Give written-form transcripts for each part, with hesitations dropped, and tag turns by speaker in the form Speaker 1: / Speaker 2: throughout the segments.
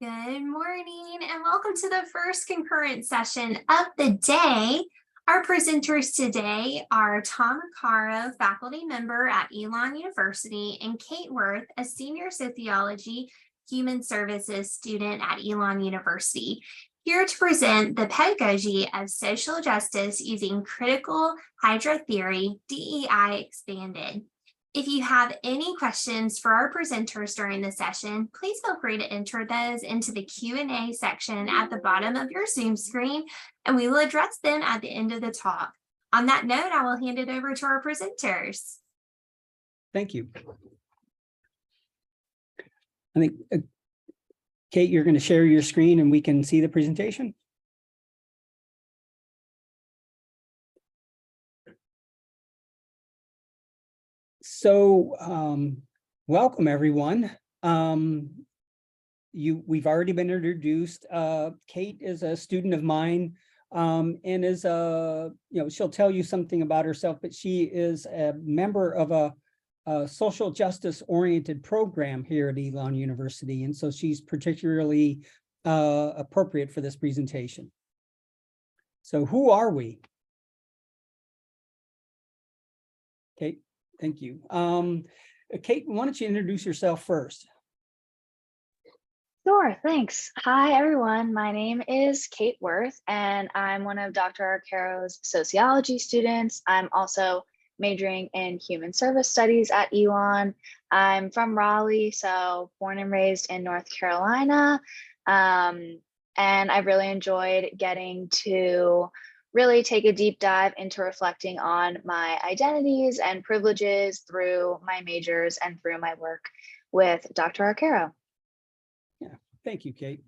Speaker 1: Good morning and welcome to the first concurrent session of the day. Our presenters today are Tom Caro, faculty member at Elon University, and Kate Worth, a senior sociology human services student at Elon University, here to present the pedagogy of social justice using critical Hydra theory, DEI expanded. If you have any questions for our presenters during the session, please feel free to enter those into the Q&A section at the bottom of your Zoom screen, and we will address them at the end of the talk. On that note, I will hand it over to our presenters.
Speaker 2: Thank you. I think, Kate, you're going to share your screen and we can see the presentation. So welcome, everyone. We've already been introduced. Kate is a student of mine and is she'll tell you something about herself, but she is a member of a social justice oriented program here at Elon University. And so she's particularly appropriate for this presentation. So who are we? Kate. Thank you. Kate, why don't you introduce yourself first?
Speaker 3: Sure, thanks. Hi, everyone. My name is Kate Worth, and I'm one of Dr. Caro's sociology students. I'm also majoring in human service studies at Elon. I'm from Raleigh, so born and raised in North Carolina. And I've really enjoyed getting to really take a deep dive into reflecting on my identities and privileges through my majors and through my work with Dr. Caro.
Speaker 2: Yeah, thank you, Kate.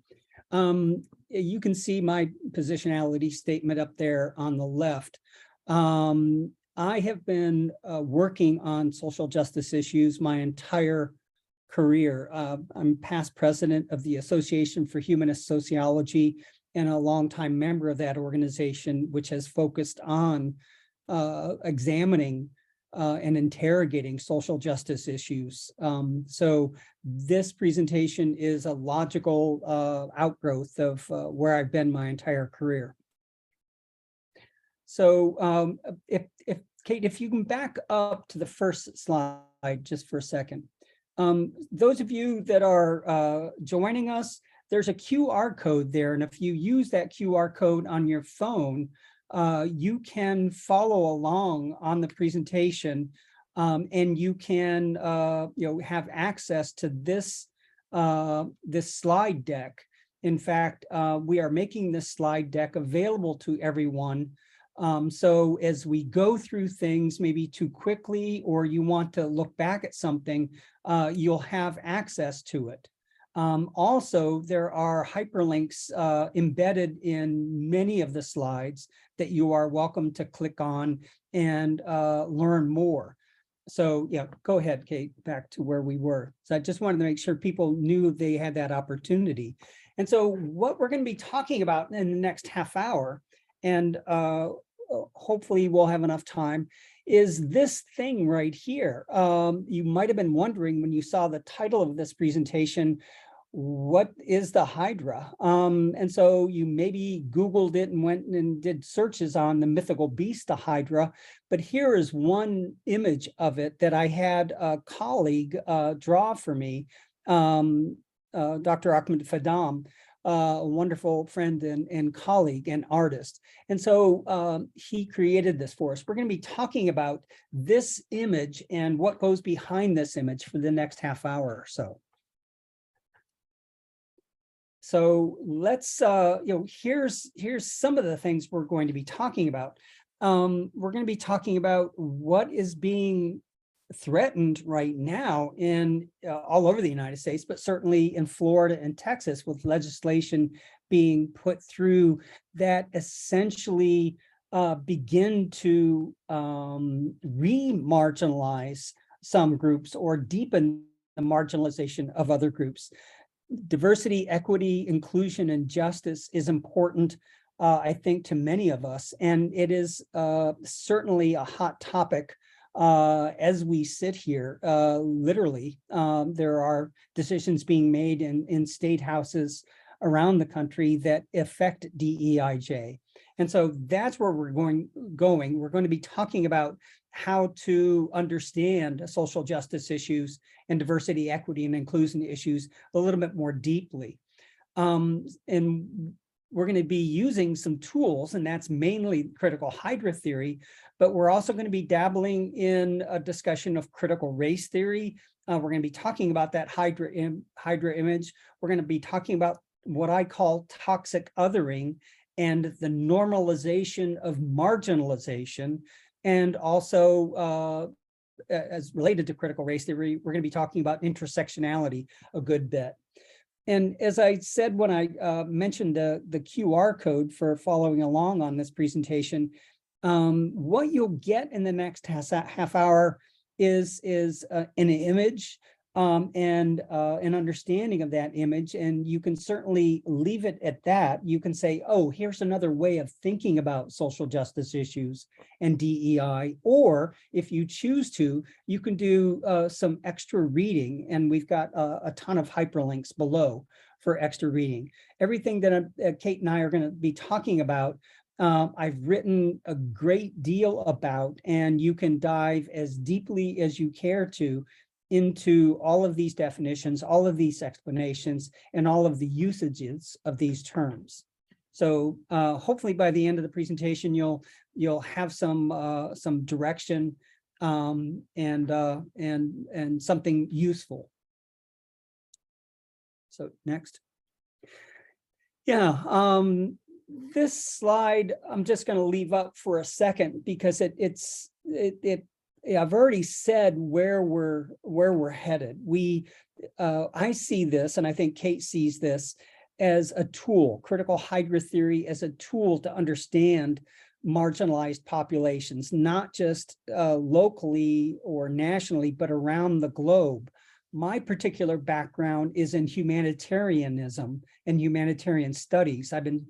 Speaker 2: You can see my positionality statement up there on the left. I have been working on social justice issues my entire career. I'm past president of the Association for Humanist Sociology and a longtime member of that organization, which has focused on examining and interrogating social justice issues. So this presentation is a logical outgrowth of where I've been my entire career. So Kate, if you can back up to the first slide just for a second. Those of you that are joining us, there's a QR code there, and if you use that QR code on your phone, you can follow along on the presentation, and you can have access to this this slide deck. In fact, we are making this slide deck available to everyone. So as we go through things maybe too quickly, or you want to look back at something, you'll have access to it. Also, there are hyperlinks embedded in many of the slides that you are welcome to click on and learn more. So yeah, go ahead, Kate, back to where we were. So I just wanted to make sure people knew they had that opportunity. And so what we're going to be talking about in the next half hour, and hopefully we'll have enough time, is this thing right here. You might have been wondering when you saw the title of this presentation, what is the Hydra? And so you maybe Googled it and went and did searches on the mythical beast, the Hydra. But here is one image of it that I had a colleague draw for me, Dr. Ahmed Fadam, a wonderful friend and colleague and artist. And so he created this for us. We're going to be talking about this image and what goes behind this image for the next half hour or so. So let's, here's some of the things we're going to be talking about. We're going to be talking about what is being threatened right now in all over the United States, but certainly in Florida and Texas, with legislation being put through that essentially begin to re-marginalize some groups or deepen the marginalization of other groups. Diversity, equity, inclusion, and justice is important, I think, to many of us, and it is certainly a hot topic as we sit here, literally, there are decisions being made in state houses around the country that affect DEIJ. And so that's where we're going. We're going to be talking about how to understand social justice issues and diversity, equity, and inclusion issues a little bit more deeply. And we're going to be using some tools, and that's mainly critical Hydra theory, but we're also going to be dabbling in a discussion of critical race theory. We're going to be talking about that Hydra image. We're going to be talking about what I call toxic othering and the normalization of marginalization. And also, as related to critical race theory, we're going to be talking about intersectionality a good bit. And as I said when I mentioned the QR code for following along on this presentation, what you'll get in the next half hour is an image and an understanding of that image. And you can certainly leave it at that. You can say, oh, here's another way of thinking about social justice issues and DEI. Or if you choose to, you can do some extra reading. And we've got a ton of hyperlinks below for extra reading. Everything that Kate and I are going to be talking about, I've written a great deal about, and you can dive as deeply as you care to into all of these definitions, all of these explanations, and all of the usages of these terms. So hopefully by the end of the presentation, you'll have some direction and something useful. So next. Yeah, this slide I'm just going to leave up for a second because I've already said where we're headed. I see this, and I think Kate sees this as a tool, critical Hydra theory as a tool to understand marginalized populations, not just locally or nationally, but around the globe. My particular background is in humanitarianism and humanitarian studies. I've been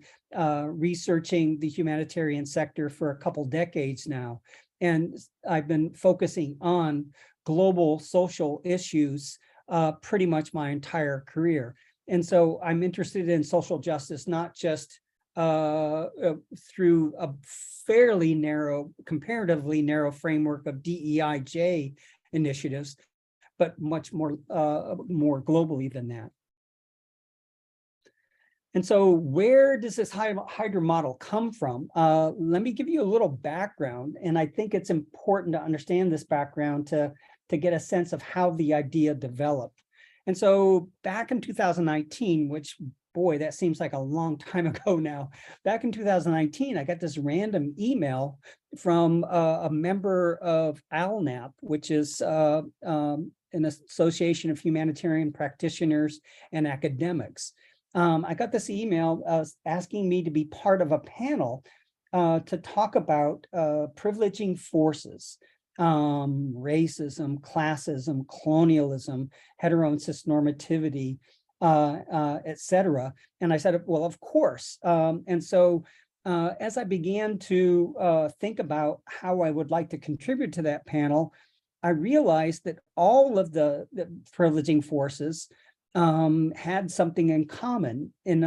Speaker 2: researching the humanitarian sector for a couple decades now. And I've been focusing on global social issues pretty much my entire career. And so I'm interested in social justice, not just through a fairly narrow, comparatively narrow framework of DEIJ initiatives, but much more globally than that. And so where does this Hydra model come from? Let me give you a little background, and I think it's important to understand this background to get a sense of how the idea developed. And so back in 2019, which, boy, that seems like a long time ago now. Back in 2019, I got this random email from a member of ALNAP, which is an association of humanitarian practitioners and academics. I got this email asking me to be part of a panel to talk about privileging forces, racism, classism, colonialism, hetero and cisnormativity, et cetera. And I said, well, of course. And so as I began to think about how I would like to contribute to that panel, I realized that all of the privileging forces had something in common. In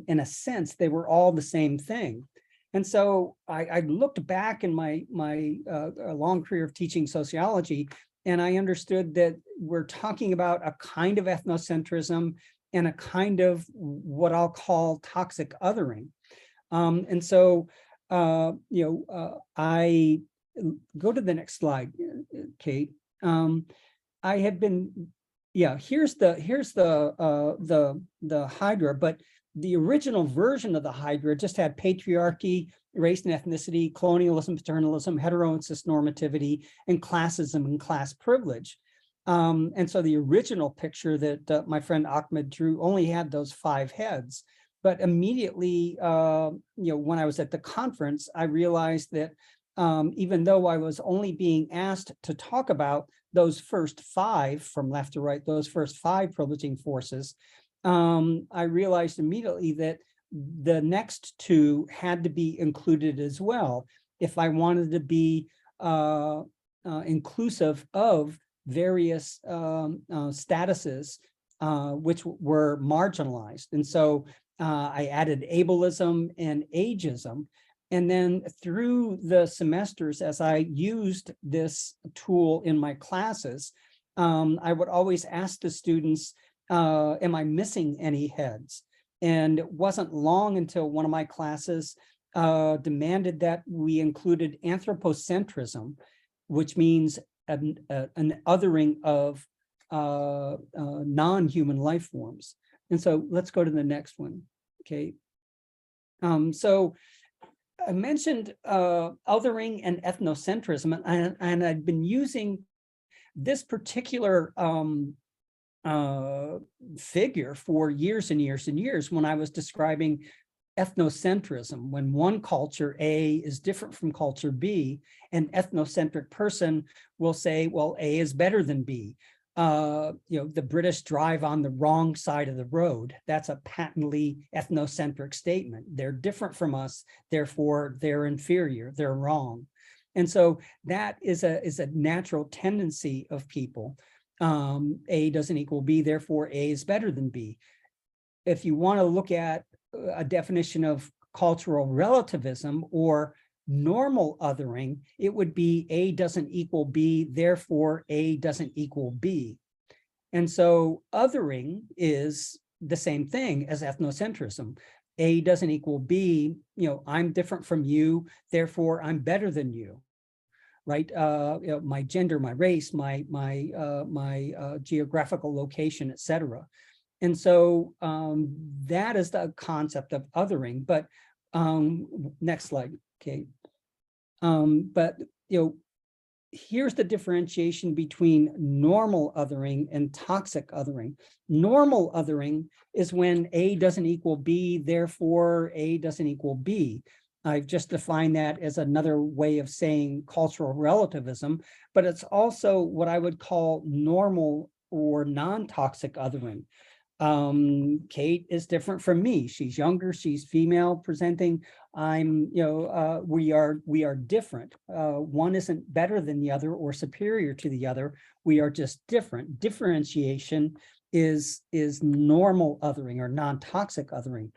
Speaker 2: a sense, they were all the same thing. And so I looked back in my long career of teaching sociology, and I understood that we're talking about a kind of ethnocentrism and a kind of what I'll call toxic othering. And so, I go to the next slide, Kate. I have been, here's the Hydra, but the original version of the Hydra just had patriarchy, race and ethnicity, colonialism, paternalism, hetero and cisnormativity, and classism and class privilege. And so the original picture that my friend Ahmed drew only had those 5 heads. But immediately, when I was at the conference, I realized that even though I was only being asked to talk about those first 5 from left to right, those first 5 privileging forces, I realized immediately that the next 2 had to be included as well if I wanted to be inclusive of various statuses which were marginalized. And so I added ableism and ageism. And then through the semesters, as I used this tool in my classes, I would always ask the students, am I missing any heads? And it wasn't long until one of my classes demanded that we included anthropocentrism, which means an othering of non-human life forms. And so let's go to the next one, okay? So I mentioned othering and ethnocentrism, and I've been using this particular figure for years and years and years when I was describing ethnocentrism, when one culture A is different from culture B, an ethnocentric person will say, well, A is better than B. The British drive on the wrong side of the road. That's a patently ethnocentric statement. They're different from us, therefore they're inferior, they're wrong. And so that is a natural tendency of people. A doesn't equal B, therefore A is better than B. If you want to look at a definition of cultural relativism or normal othering, it would be A doesn't equal B, therefore A doesn't equal B. And so othering is the same thing as ethnocentrism. A doesn't equal B, I'm different from you, therefore I'm better than you, right? My gender, my race, my geographical location, etc. And so that is the concept of othering. But next slide, okay. But here's the differentiation between normal othering and toxic othering. Normal othering is when A doesn't equal B, therefore A doesn't equal B. I've just defined that as another way of saying cultural relativism, but it's also what I would call normal or non-toxic othering. Kate is different from me. She's younger, she's female presenting. We are different. One isn't better than the other or superior to the other. We are just different. Differentiation is normal othering or non-toxic othering.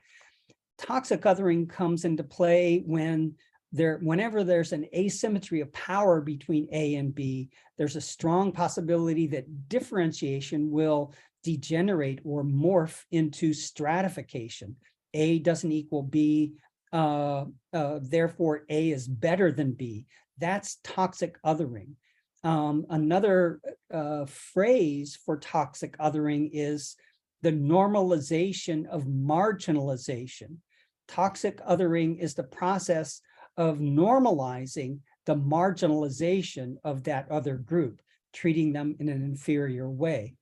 Speaker 2: Toxic othering comes into play whenever there's an asymmetry of power between A and B. There's a strong possibility that differentiation will degenerate or morph into stratification. A doesn't equal B, therefore A is better than B. That's toxic othering. Another phrase for toxic othering is the normalization of marginalization. Toxic othering is the process of normalizing the marginalization of that other group, treating them in an inferior way.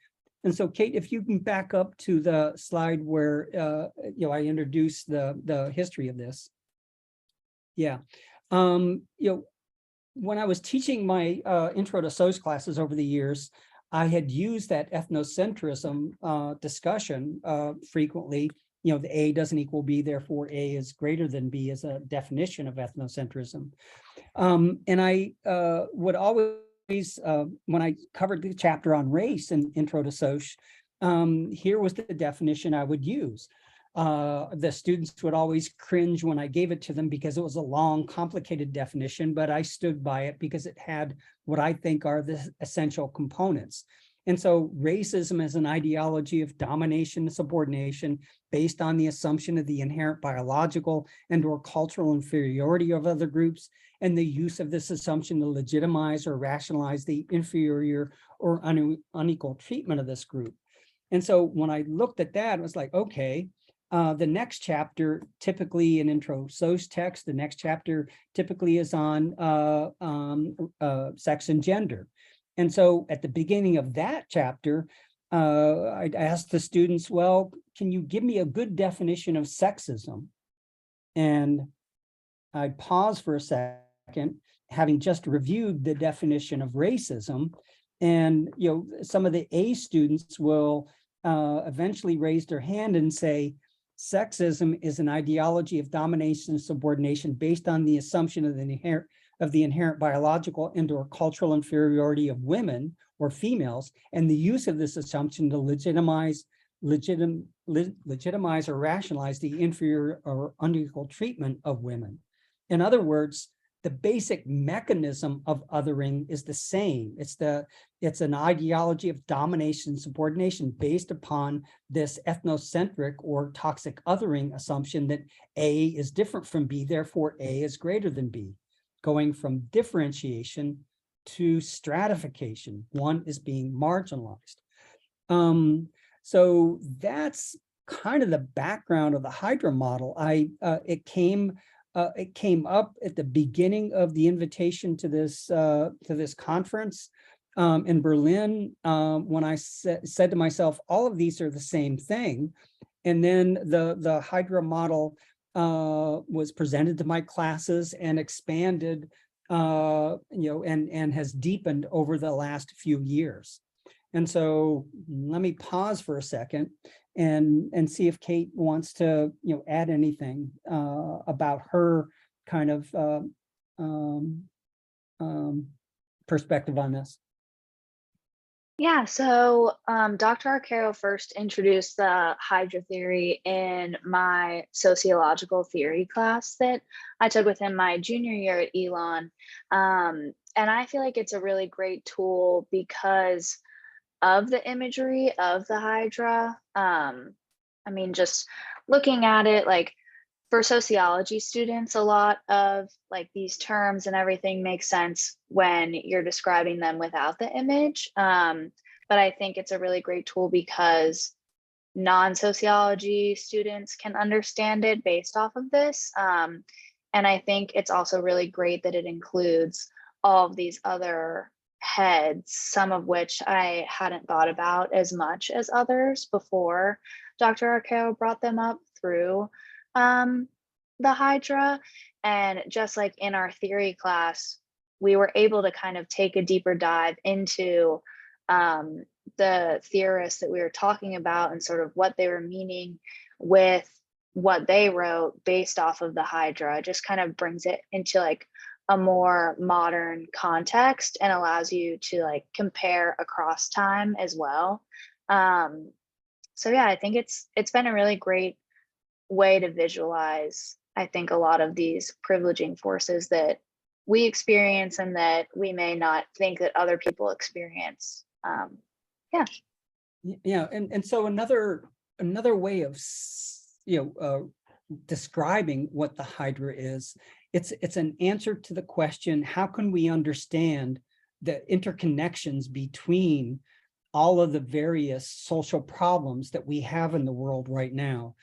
Speaker 2: And so, Kate, if you can back up to the slide where I introduced the history of this. Yeah, when I was teaching my intro to SOS classes over the years, I had used that ethnocentrism discussion frequently. The A doesn't equal B, therefore A is greater than B as a definition of ethnocentrism. And I would always, when I covered the chapter on race in Intro to Soc, here was the definition I would use. The students would always cringe when I gave it to them because it was a long, complicated definition, but I stood by it because it had what I think are the essential components. And so racism is an ideology of domination and subordination based on the assumption of the inherent biological and or cultural inferiority of other groups, and the use of this assumption to legitimize or rationalize the inferior or unequal treatment of this group. And so when I looked at that, it was like, okay, the next chapter, typically in Intro Soc text, the next chapter typically is on sex and gender. And so at the beginning of that chapter, I'd ask the students, well, can you give me a good definition of sexism? And I'd pause for a second, having just reviewed the definition of racism. And some of the A students will eventually raise their hand and say, sexism is an ideology of domination and subordination based on the assumption of the of the inherent biological and or cultural inferiority of women or females, and the use of this assumption to legitimize or rationalize the inferior or unequal treatment of women. In other words, the basic mechanism of othering is the same. It's an ideology of domination, subordination based upon this ethnocentric or toxic othering assumption that A is different from B, therefore A is greater than B, going from differentiation to stratification. One is being marginalized. So that's kind of the background of the Hydra model. It came up at the beginning of the invitation to this conference in Berlin, when I said to myself, all of these are the same thing. And then the Hydra model was presented to my classes and expanded, and has deepened over the last few years. And so let me pause for a second and see if Kate wants to add anything about her kind of perspective on this.
Speaker 3: Yeah, so Dr. Arcaro first introduced the Hydra theory in my sociological theory class that I took with him my junior year at Elon. And I feel like it's a really great tool because of the imagery of the Hydra. I mean, just looking at it, like for sociology students, a lot of like these terms and everything makes sense when you're describing them without the image. But I think it's a really great tool because non-sociology students can understand it based off of this. And I think it's also really great that it includes all of these other heads, some of which I hadn't thought about as much as others before Dr. Arcaro brought them up through the Hydra. And just like in our theory class, we were able to kind of take a deeper dive into the theorists that we were talking about and sort of what they were meaning with what they wrote based off of the Hydra. It just kind of brings it into like a more modern context and allows you to like compare across time as well. So yeah, I think it's been a really great way to visualize, I think, a lot of these privileging forces that we experience and that we may not think that other people experience.
Speaker 2: Yeah, and so another way of describing what the Hydra is, it's an answer to the question, how can we understand the interconnections between all of the various social problems that we have in the world right now?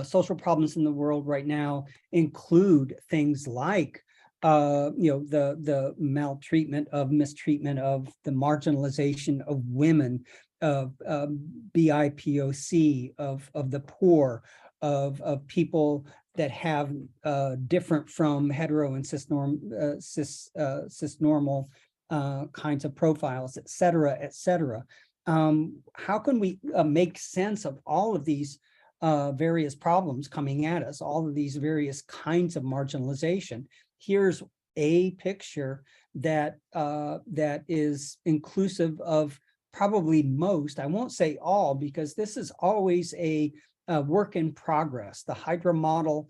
Speaker 2: Social problems in the world right now include things like the maltreatment of mistreatment of the marginalization of women, of BIPOC, of the poor, of people that have different from hetero and cisnormal kinds of profiles, et cetera, et cetera. How can we make sense of all of these various problems coming at us, all of these various kinds of marginalization? Here's a picture that is inclusive of probably most, I won't say all, because this is always a work in progress. The Hydra model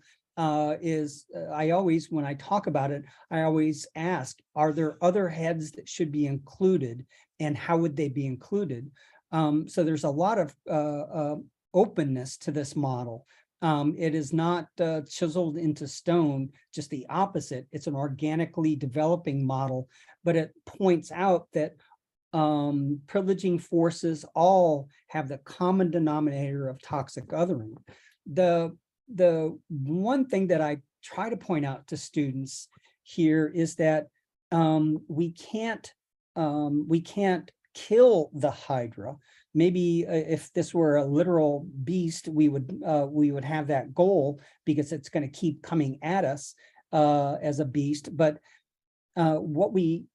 Speaker 2: is, I always, when I talk about it, I always ask, are there other heads that should be included and how would they be included? So there's a lot of openness to this model. It is not chiseled into stone, just the opposite. It's an organically developing model, but it points out that privileging forces all have the common denominator of toxic othering. The one thing that I try to point out to students here is that we can't kill the Hydra. Maybe if this were a literal beast, we would have that goal because it's going to keep coming at us as a beast. But what we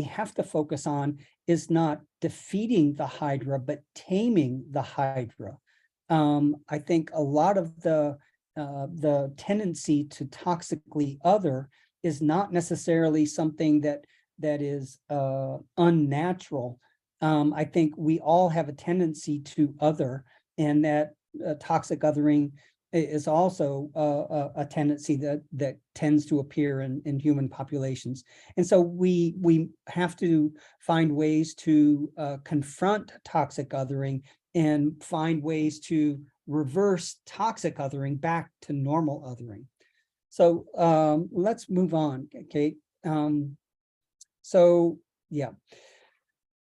Speaker 2: have to focus on is not defeating the Hydra, but taming the Hydra. I think a lot of the tendency to toxically other is not necessarily something that is unnatural. I think we all have a tendency to other, and that toxic othering is also a tendency that tends to appear in human populations. And so we have to find ways to confront toxic othering and find ways to reverse toxic othering back to normal othering. So let's move on, Kate. So yeah.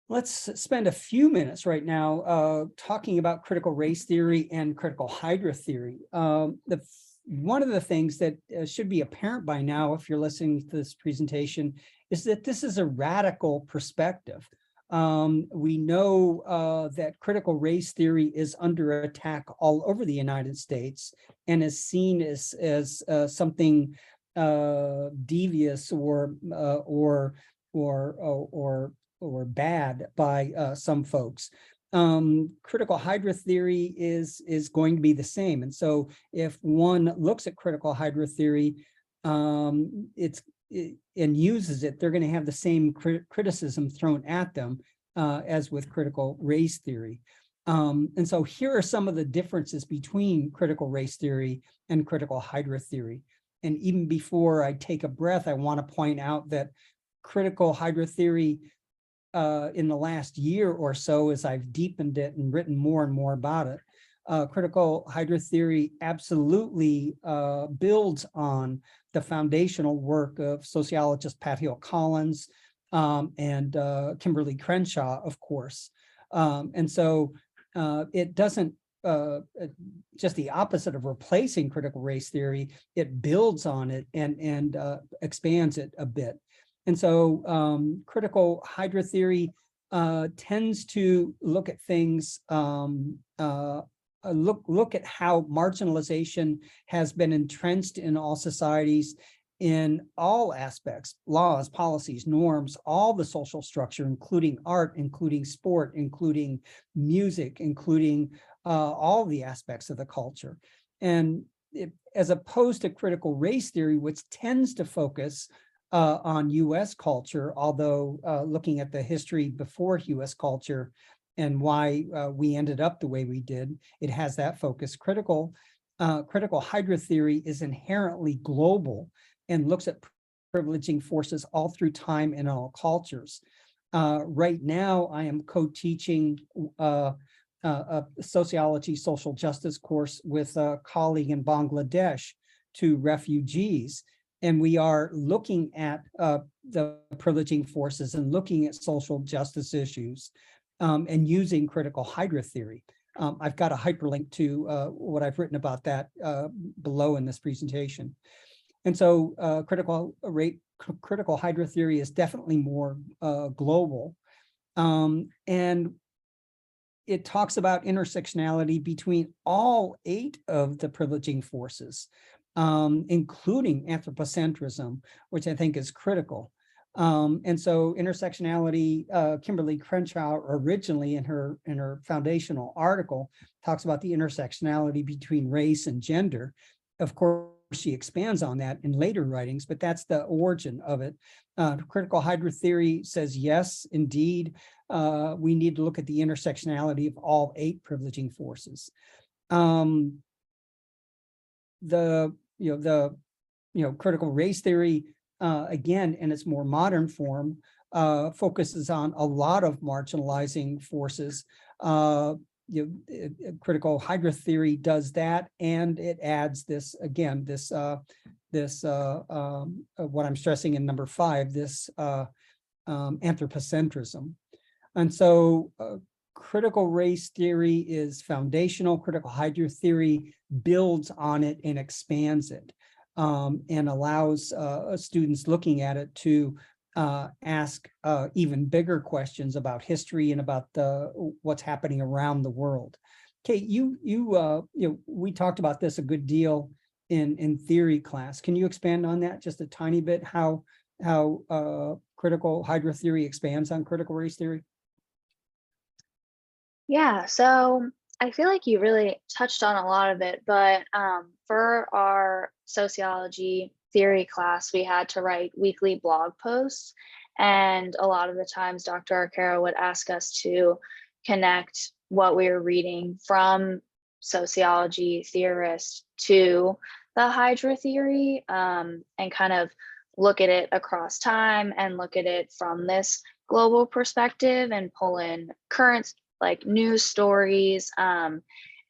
Speaker 2: Let's spend a few minutes right now talking about critical race theory and critical hydra theory. One of the things that should be apparent by now, if you're listening to this presentation, is that this is a radical perspective. We know that critical race theory is under attack all over the United States and is seen as something devious or bad by some folks. Critical hydra theory is going to be the same. And so if one looks at critical hydra theory and uses it, they're going to have the same criticism thrown at them as with critical race theory. And so here are some of the differences between critical race theory and critical hydra theory. And even before I take a breath, I want to point out that critical hydra theory in the last year or so, as I've deepened it and written more and more about it, critical hydra theory absolutely builds on the foundational work of sociologist Pat Collins and Kimberly Crenshaw, of course. And so it doesn't just the opposite of replacing critical race theory, it builds on it and expands it a bit. And so critical hydra theory tends to look at things, look at how marginalization has been entrenched in all societies in all aspects, laws, policies, norms, all the social structure, including art, including sport, including music, including all the aspects of the culture. And as opposed to critical race theory, which tends to focus on US culture, although looking at the history before US culture and why we ended up the way we did, it has that focus. Critical hydra theory is inherently global and looks at privileging forces all through time and all cultures. Right now, I am co-teaching a sociology social justice course with a colleague in Bangladesh to refugees. And we are looking at the privileging forces and looking at social justice issues and using critical hydra theory. I've got a hyperlink to what I've written about that below in this presentation. And so critical hydra theory is definitely more global. And it talks about intersectionality between all 8 of the privileging forces, including anthropocentrism, which I think is critical. And so intersectionality, Kimberly Crenshaw originally in her foundational article talks about the intersectionality between race and gender. Of course, she expands on that in later writings, but that's the origin of it. Critical hydra theory says, yes, indeed, we need to look at the intersectionality of all 8 privileging forces. Critical race theory, again, in its more modern form, focuses on a lot of marginalizing forces. Critical hydra theory does that, and it adds this again, what I'm stressing in number 5, this anthropocentrism. And so critical race theory is foundational. Critical hydra theory builds on it and expands it, and allows students looking at it to ask even bigger questions about history and about what's happening around the world. Kate, we talked about this a good deal in theory class. Can you expand on that just a tiny bit? How critical hydra theory expands on critical race theory?
Speaker 3: Yeah, so I feel like you really touched on a lot of it, but for our sociology theory class, we had to write weekly blog posts. And a lot of the times, Dr. Arcaro would ask us to connect what we were reading from sociology theorists to the Hydra theory, and kind of look at it across time and look at it from this global perspective and pull in current like news stories, and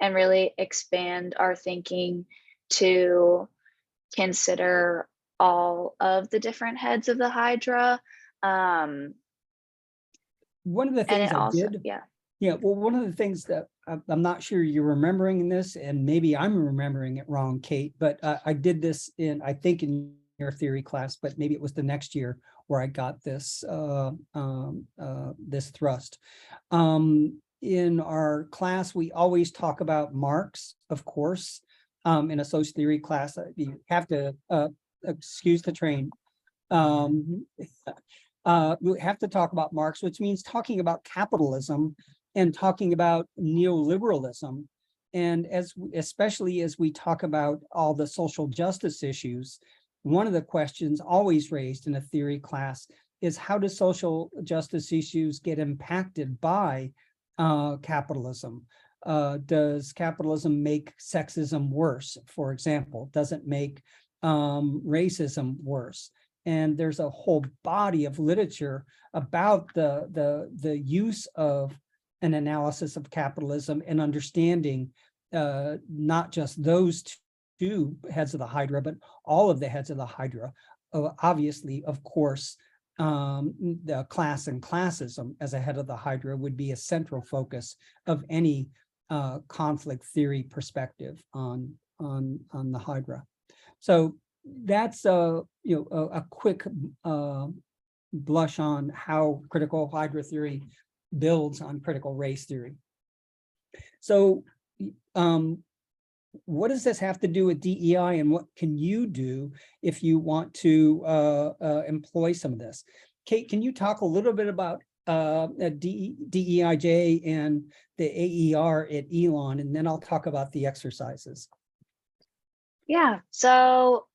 Speaker 3: really expand our thinking to consider all of the different heads of the Hydra.
Speaker 2: One of the
Speaker 3: And
Speaker 2: things
Speaker 3: it
Speaker 2: I
Speaker 3: also,
Speaker 2: did,
Speaker 3: yeah.
Speaker 2: yeah, well, one of the things that I'm not sure you're remembering this, and maybe I'm remembering it wrong, Kate, but I did this I think in your theory class, but maybe it was the next year where I got this this thrust. In our class, we always talk about Marx, of course. In a social theory class, you have to excuse the train. We have to talk about Marx, which means talking about capitalism and talking about neoliberalism. And especially as we talk about all the social justice issues, one of the questions always raised in a theory class is how do social justice issues get impacted by capitalism? Does capitalism make sexism worse, for example? Does it make racism worse? And there's a whole body of literature about the use of an analysis of capitalism and understanding not just those two heads of the Hydra, but all of the heads of the Hydra. Obviously, of course, the class and classism as a head of the Hydra would be a central focus of any conflict theory perspective on the Hydra. So that's a quick blush on how critical Hydra theory builds on critical race theory. So what does this have to do with DEI, and what can you do if you want to employ some of this? Kate, can you talk a little bit about DEIJ and the AER at Elon, and then I'll talk about the exercises.
Speaker 3: Yeah, so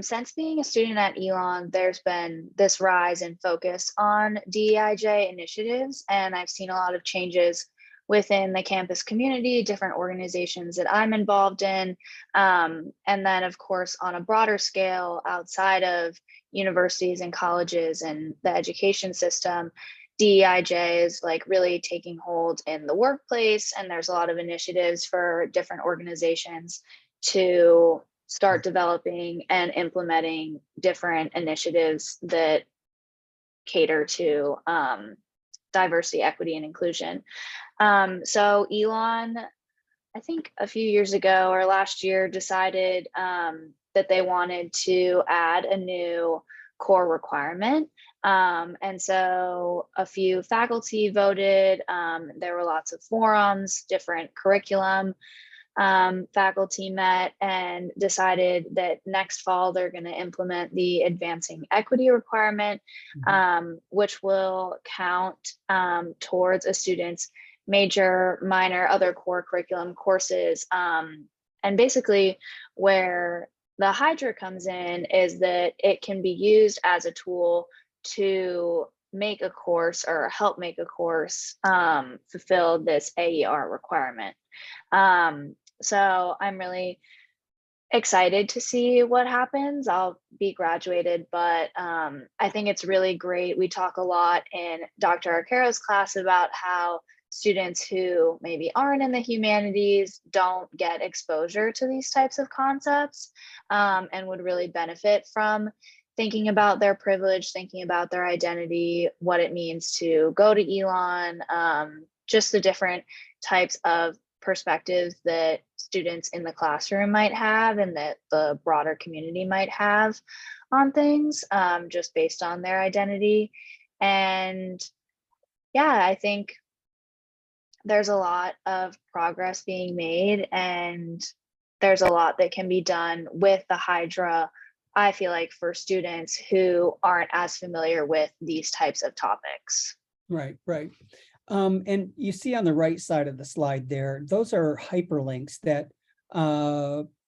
Speaker 3: since being a student at Elon, there's been this rise in focus on DEIJ initiatives, and I've seen a lot of changes within the campus community, different organizations that I'm involved in, and then of course on a broader scale outside of universities and colleges and the education system, DEIJ is like really taking hold in the workplace, and there's a lot of initiatives for different organizations to start developing and implementing different initiatives that cater to diversity, equity, and inclusion. So Elon, I think a few years ago or last year, decided that they wanted to add a new core requirement. And so a few faculty voted. There were lots of forums, different curriculum. Faculty met and decided that next fall they're going to implement the advancing equity requirement, which will count towards a student's major, minor, other core curriculum courses. And basically where the Hydra comes in is that it can be used as a tool to make a course or help make a course fulfill this AER requirement. So I'm really excited to see what happens. I'll be graduated, but I think it's really great. We talk a lot in Dr. Arcaro's class about how students who maybe aren't in the humanities don't get exposure to these types of concepts, and would really benefit from thinking about their privilege, thinking about their identity, what it means to go to Elon, just the different types of perspectives that students in the classroom might have and that the broader community might have on things, just based on their identity. And yeah, I think there's a lot of progress being made, and there's a lot that can be done with the Hydra, I feel like, for students who aren't as familiar with these types of topics.
Speaker 2: Right, right. And you see on the right side of the slide there, those are hyperlinks that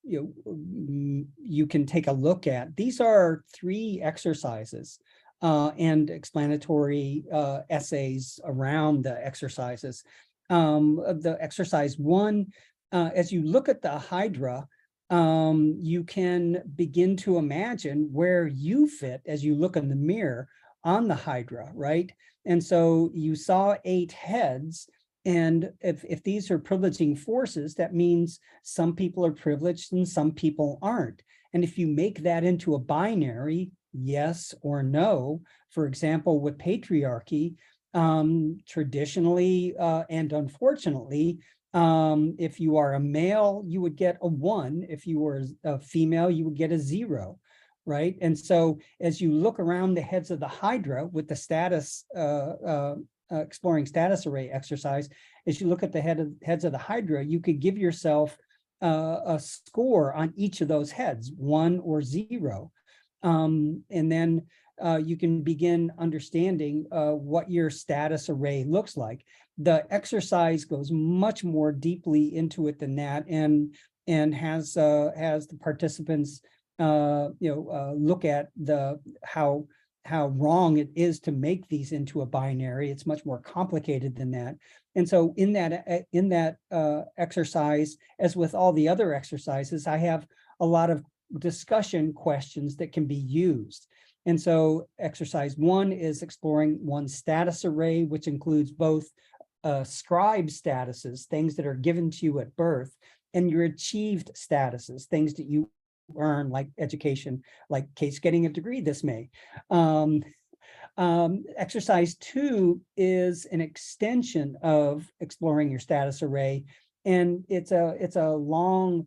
Speaker 2: you can take a look at. These are 3 exercises and explanatory essays around the exercises. The exercise 1, as you look at the Hydra, you can begin to imagine where you fit as you look in the mirror on the Hydra, right? And so you saw 8 heads. And if these are privileging forces, that means some people are privileged and some people aren't. And if you make that into a binary, yes or no, for example, with patriarchy, traditionally and unfortunately, if you are a male, you would get a 1. If you were a female, you would get a 0, right? And so as you look around the heads of the Hydra with the status exploring status array exercise, as you look at the heads of the Hydra, you could give yourself a score on each of those heads, 1 or 0. And then you can begin understanding what your status array looks like. The exercise goes much more deeply into it than that, and has the participants look at how wrong it is to make these into a binary. It's much more complicated than that. And so in that exercise, as with all the other exercises, I have a lot of discussion questions that can be used. And so exercise 1 is exploring one's status array, which includes both scribe statuses, things that are given to you at birth, and your achieved statuses, things that you earn, like education, like Kate's getting a degree this May. Exercise 2 is an extension of exploring your status array, and it's a long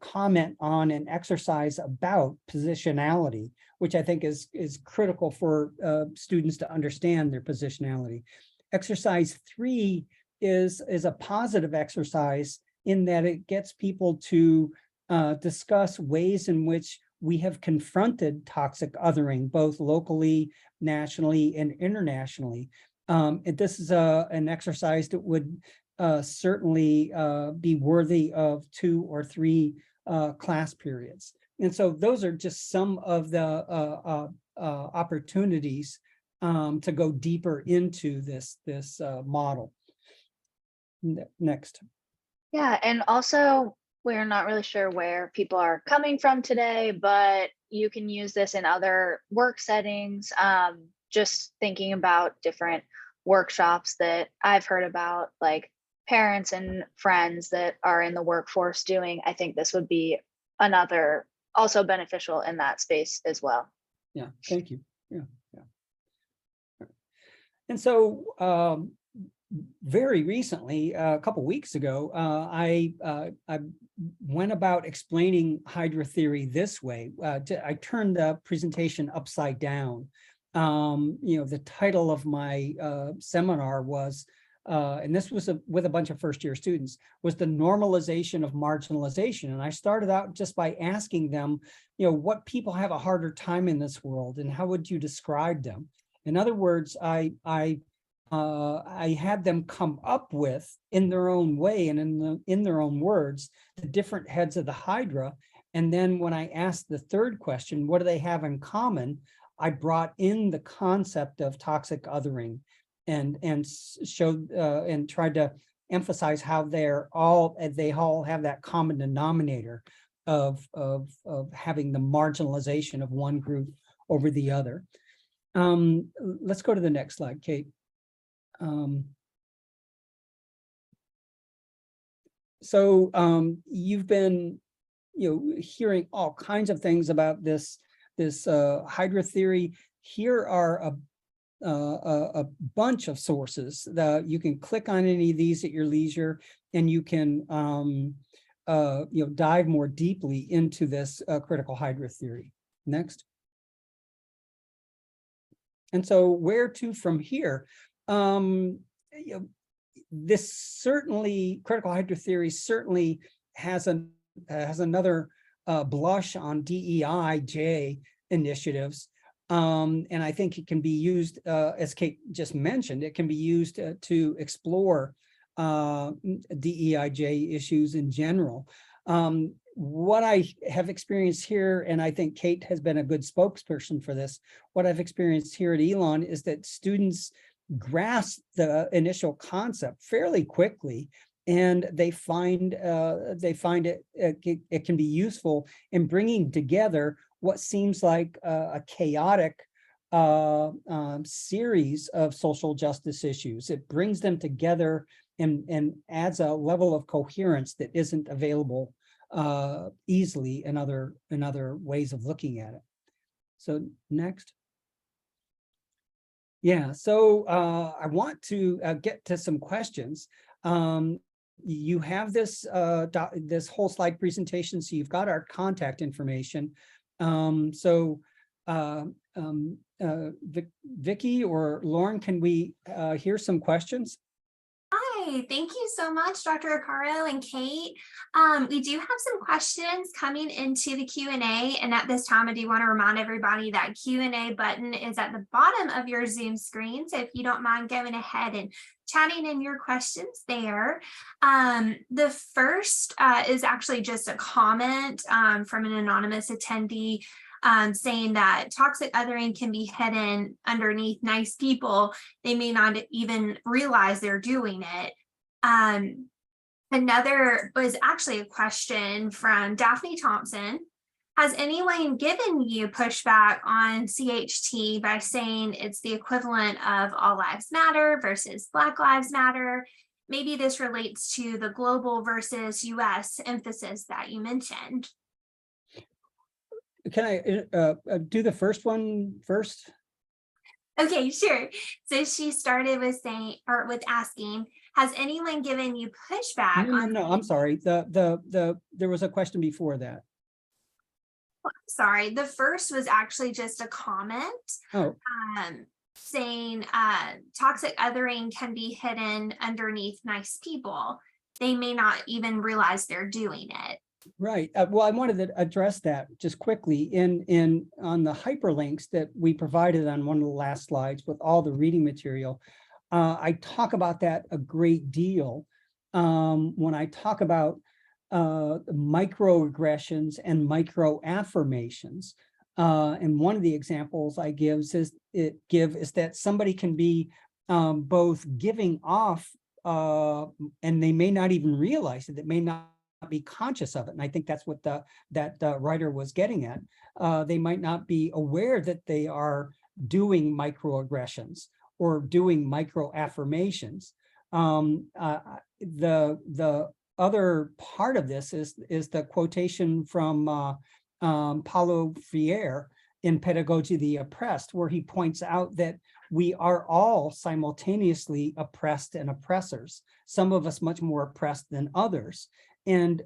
Speaker 2: comment on an exercise about positionality, which I think is critical for students to understand their positionality. Exercise 3 is a positive exercise in that it gets people to discuss ways in which we have confronted toxic othering, both locally, nationally, and internationally. And this is an exercise that would certainly be worthy of 2 or 3 class periods. And so those are just some of the opportunities to go deeper into this model. Next.
Speaker 3: Yeah, and also we're not really sure where people are coming from today, but you can use this in other work settings. Just thinking about different workshops that I've heard about, like parents and friends that are in the workforce doing, I think this would be another also beneficial in that space as well.
Speaker 2: Yeah, thank you. Yeah. And so very recently, a couple weeks ago, I went about explaining Hydra theory this way. I turned the presentation upside down. The title of my seminar was, and this was with a bunch of first-year students, was the normalization of marginalization. And I started out just by asking them, what people have a harder time in this world, and how would you describe them? In other words, I had them come up with, in their own way and in their own words, the different heads of the Hydra. And then when I asked the third question, what do they have in common? I brought in the concept of toxic othering and showed and tried to emphasize how they all have that common denominator of having the marginalization of one group over the other. Let's go to the next slide, Kate. So you've been, hearing all kinds of things about this Hydra theory. Here are a bunch of sources that you can click on any of these at your leisure, and you can dive more deeply into this critical Hydra theory. Next. And so where to from here? This certainly, critical Hydra theory certainly has another blush on DEIJ initiatives. And I think it can be used, as Kate just mentioned, it can be used to explore DEIJ issues in general. What I have experienced here, and I think Kate has been a good spokesperson for this, what I've experienced here at Elon is that students grasp the initial concept fairly quickly, and they find it can be useful in bringing together what seems like a chaotic series of social justice issues. It brings them together and adds a level of coherence that isn't available easily in other ways of looking at it. So next. Yeah, so I want to get to some questions. You have this this whole slide presentation, so you've got our contact information. Vicky or Lauren, can we hear some questions?
Speaker 1: Hi, thank you so much, Dr. Acaro and Kate. We do have some questions coming into the Q&A, and at this time, I do want to remind everybody that Q&A button is at the bottom of your Zoom screen. So if you don't mind going ahead and chatting in your questions there. The first is actually just a comment from an anonymous attendee saying that toxic othering can be hidden underneath nice people. They may not even realize they're doing it. Another was actually a question from Daphne Thompson. Has anyone given you pushback on CHT by saying it's the equivalent of All Lives Matter versus Black Lives Matter? Maybe this relates to the global versus US emphasis that you mentioned.
Speaker 2: Can I do the first one first? Okay,
Speaker 1: sure. So she started with saying, or with asking, has anyone given you pushback?
Speaker 2: No, I'm sorry. There was a question before that.
Speaker 1: Sorry, the first was actually just a comment.
Speaker 2: Oh.
Speaker 1: Saying toxic othering can be hidden underneath nice people. They may not even realize they're doing it.
Speaker 2: Right. Well, I wanted to address that just quickly on the hyperlinks that we provided on one of the last slides with all the reading material. I talk about that a great deal when I talk about microaggressions and microaffirmations. And one of the examples I give is that somebody can be both giving off and they may not even realize it. They may not be conscious of it. And I think that's what that writer was getting at. They might not be aware that they are doing microaggressions or doing microaffirmations. The other part of this is the quotation from Paulo Freire in Pedagogy, the Oppressed, where he points out that we are all simultaneously oppressed and oppressors, some of us much more oppressed than others. And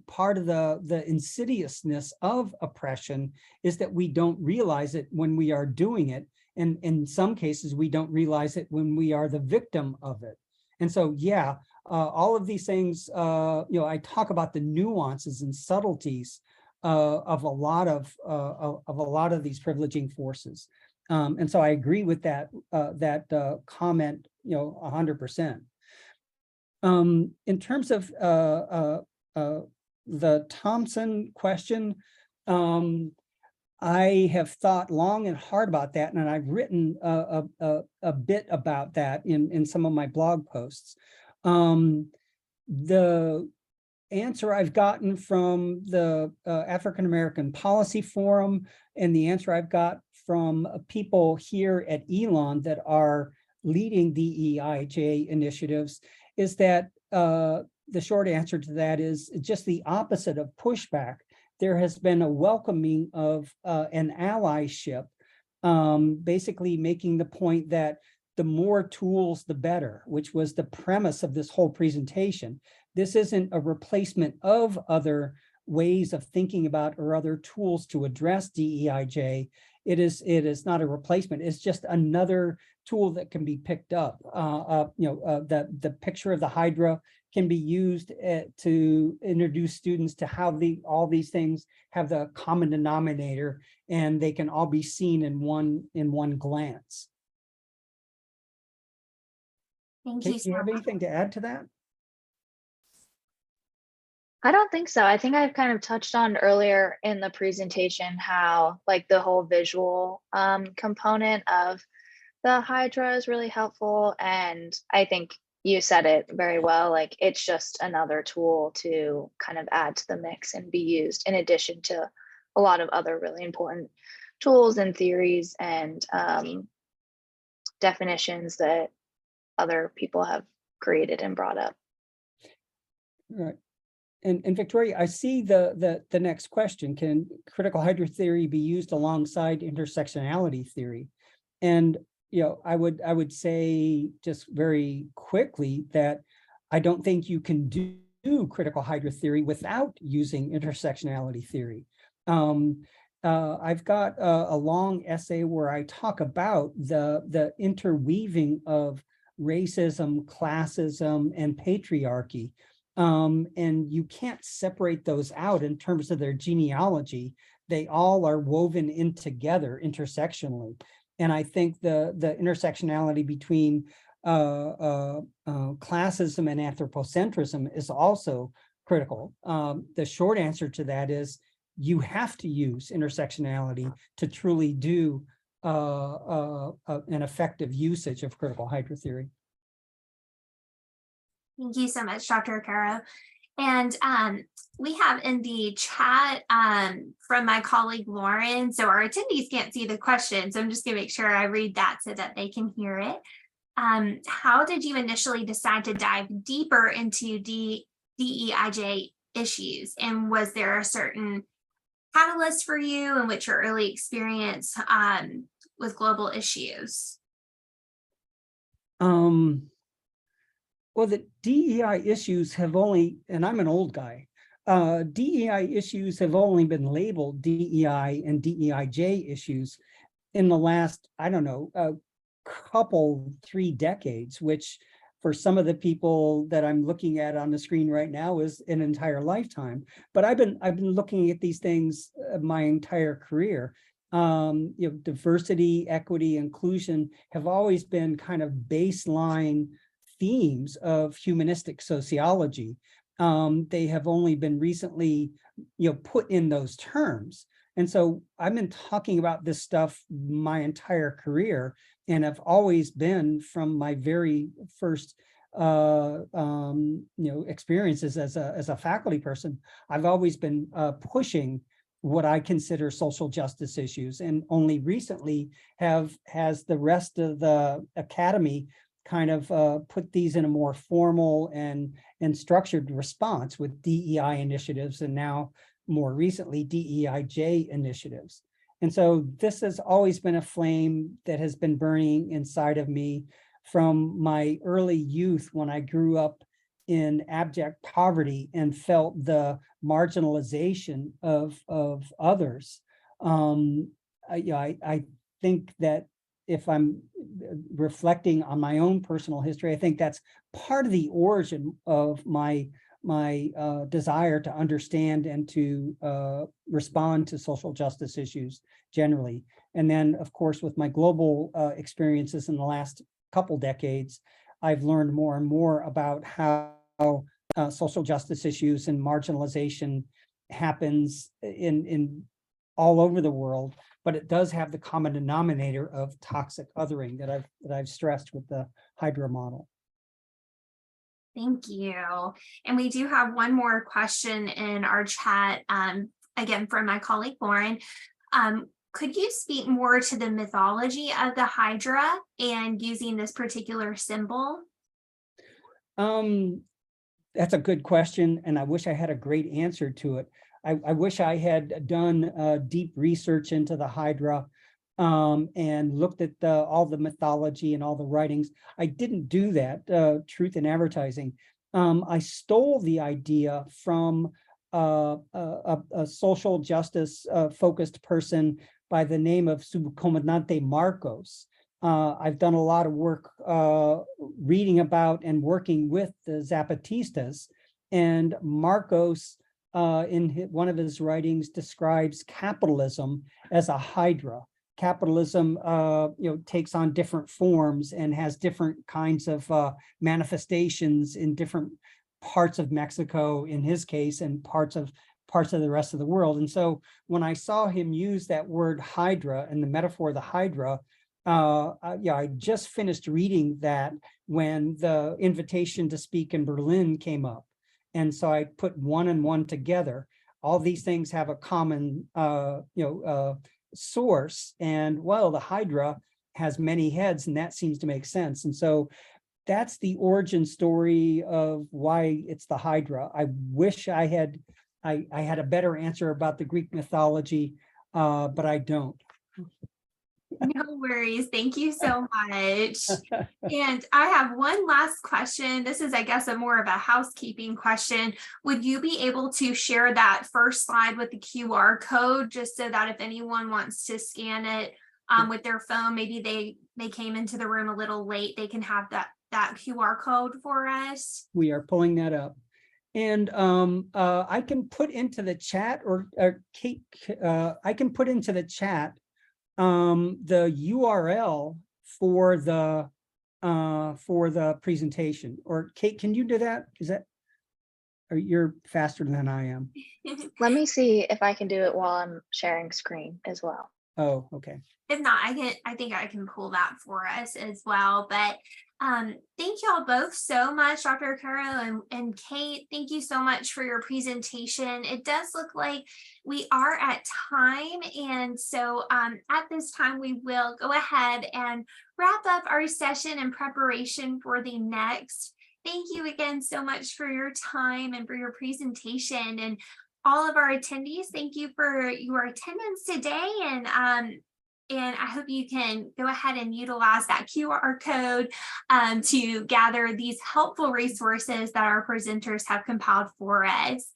Speaker 2: part of the insidiousness of oppression is that we don't realize it when we are doing it. And in some cases, we don't realize it when we are the victim of it. And so, yeah, all of these things, I talk about the nuances and subtleties of a lot of these privileging forces. And so I agree with that comment, 100%. In terms of the Thompson question, I have thought long and hard about that, and I've written a bit about that in some of my blog posts. The answer I've gotten from the African American Policy Forum and the answer I've got from people here at Elon that are leading DEIJ initiatives is that the short answer to that is just the opposite of pushback. There has been a welcoming of an allyship, basically making the point that the more tools, the better, which was the premise of this whole presentation. This isn't a replacement of other ways of thinking about or other tools to address DEIJ. It is not a replacement. It's just another tool that can be picked up. The picture of the Hydra can be used to introduce students to how all these things have the common denominator, and they can all be seen in one glance.
Speaker 1: Thank
Speaker 2: Kate,
Speaker 1: you.
Speaker 2: Do you have anything to add to that?
Speaker 3: I don't think so. I think I've kind of touched on earlier in the presentation how like the whole visual component of the Hydra is really helpful. And I think you said it very well. Like it's just another tool to kind of add to the mix and be used in addition to a lot of other really important tools and theories and definitions that other people have created and brought up.
Speaker 2: Right. And Victoria, I see the next question. Can critical hydra theory be used alongside intersectionality theory? And I would say just very quickly that I don't think you can do critical hydra theory without using intersectionality theory. I've got a long essay where I talk about the interweaving of racism, classism, and patriarchy. And you can't separate those out in terms of their genealogy. They all are woven in together intersectionally. And I think the intersectionality between classism and anthropocentrism is also critical. The short answer to that is you have to use intersectionality to truly do an effective usage of critical hydra theory.
Speaker 1: Thank you so much, Dr. Caro. And we have in the chat from my colleague Lauren. So our attendees can't see the question, so I'm just gonna make sure I read that so that they can hear it. How did you initially decide to dive deeper into DEIJ issues? And was there a certain catalyst for you in which your early experience with global issues?
Speaker 2: Well, the DEI issues have only, and I'm an old guy, DEI issues have only been labeled DEI and DEIJ issues in the last, I don't know, couple, 3 decades, which for some of the people that I'm looking at on the screen right now is an entire lifetime. But I've been looking at these things my entire career. Diversity, equity, inclusion have always been kind of baseline themes of humanistic sociology. They have only been recently, put in those terms. And so I've been talking about this stuff my entire career, and I've always been from my very first experiences as a faculty person. I've always been pushing what I consider social justice issues, and only recently has the rest of the academy kind of put these in a more formal and structured response with DEI initiatives, and now more recently DEIJ initiatives. And so this has always been a flame that has been burning inside of me from my early youth, when I grew up in abject poverty and felt the marginalization of others. I think that if I'm reflecting on my own personal history, I think that's part of the origin of my desire to understand and to respond to social justice issues generally. And then, of course, with my global experiences in the last couple decades, I've learned more and more about how social justice issues and marginalization happens in all over the world, but it does have the common denominator of toxic othering that I've stressed with the Hydra model.
Speaker 1: Thank you. And we do have one more question in our chat, again, from my colleague Lauren. Could you speak more to the mythology of the Hydra and using this particular symbol?
Speaker 2: That's a good question, and I wish I had a great answer to it. I wish I had done deep research into the Hydra and looked at all the mythology and all the writings. I didn't do that, truth in advertising. I stole the idea from a social justice focused person by the name of Subcomandante Marcos. I've done a lot of work reading about and working with the Zapatistas, and Marcos in one of his writings describes capitalism as a hydra. Capitalism takes on different forms and has different kinds of manifestations in different parts of Mexico in his case, and parts of the rest of the world. And so when I saw him use that word Hydra and the metaphor of the Hydra, I just finished reading that when the invitation to speak in Berlin came up. And so I put one and one together. All these things have a common source, and well, the Hydra has many heads, and that seems to make sense. And so that's the origin story of why it's the Hydra. I wish I had a better answer about the Greek mythology, but I don't.
Speaker 1: No worries. Thank you so much. And I have one last question. This is, I guess, a more of a housekeeping question. Would you be able to share that first slide with the QR code, just so that if anyone wants to scan it with their phone, maybe they came into the room a little late, they can have that QR code for us?
Speaker 2: We are pulling that up. And I can put into the chat, or Kate, I can put into the chat the URL for the presentation. Or Kate, can you do that? Or you're faster than I am?
Speaker 3: Let me see if I can do it while I'm sharing screen as well.
Speaker 2: Oh, okay.
Speaker 1: If not, I think I can pull that for us as well. But thank you all both so much, Dr. Caro and Kate. Thank you so much for your presentation. It does look like we are at time. And so at this time, we will go ahead and wrap up our session in preparation for the next. Thank you again so much for your time and for your presentation. And all of our attendees, thank you for your attendance today. And I hope you can go ahead and utilize that QR code to gather these helpful resources that our presenters have compiled for us.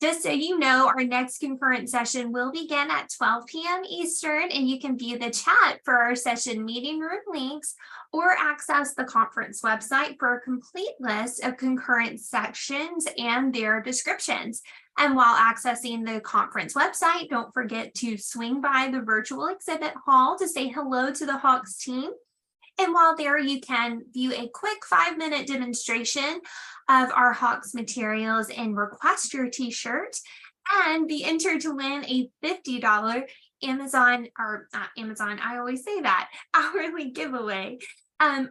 Speaker 1: Just so you know, our next concurrent session will begin at 12 p.m. Eastern, and you can view the chat for our session meeting room links or access the conference website for a complete list of concurrent sections and their descriptions. And while accessing the conference website, don't forget to swing by the virtual exhibit hall to say hello to the Hawks team. And while there, you can view a quick 5-minute demonstration of our Hawks materials and request your t-shirt and be entered to win a $50 Amazon, or not Amazon, I always say that, hourly giveaway.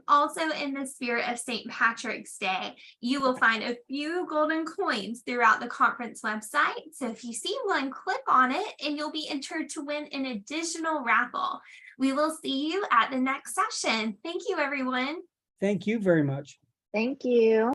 Speaker 1: Also, in the spirit of St. Patrick's Day, you will find a few golden coins throughout the conference website. So if you see one, click on it and you'll be entered to win an additional raffle. We will see you at the next session. Thank you, everyone.
Speaker 2: Thank you very much.
Speaker 3: Thank you.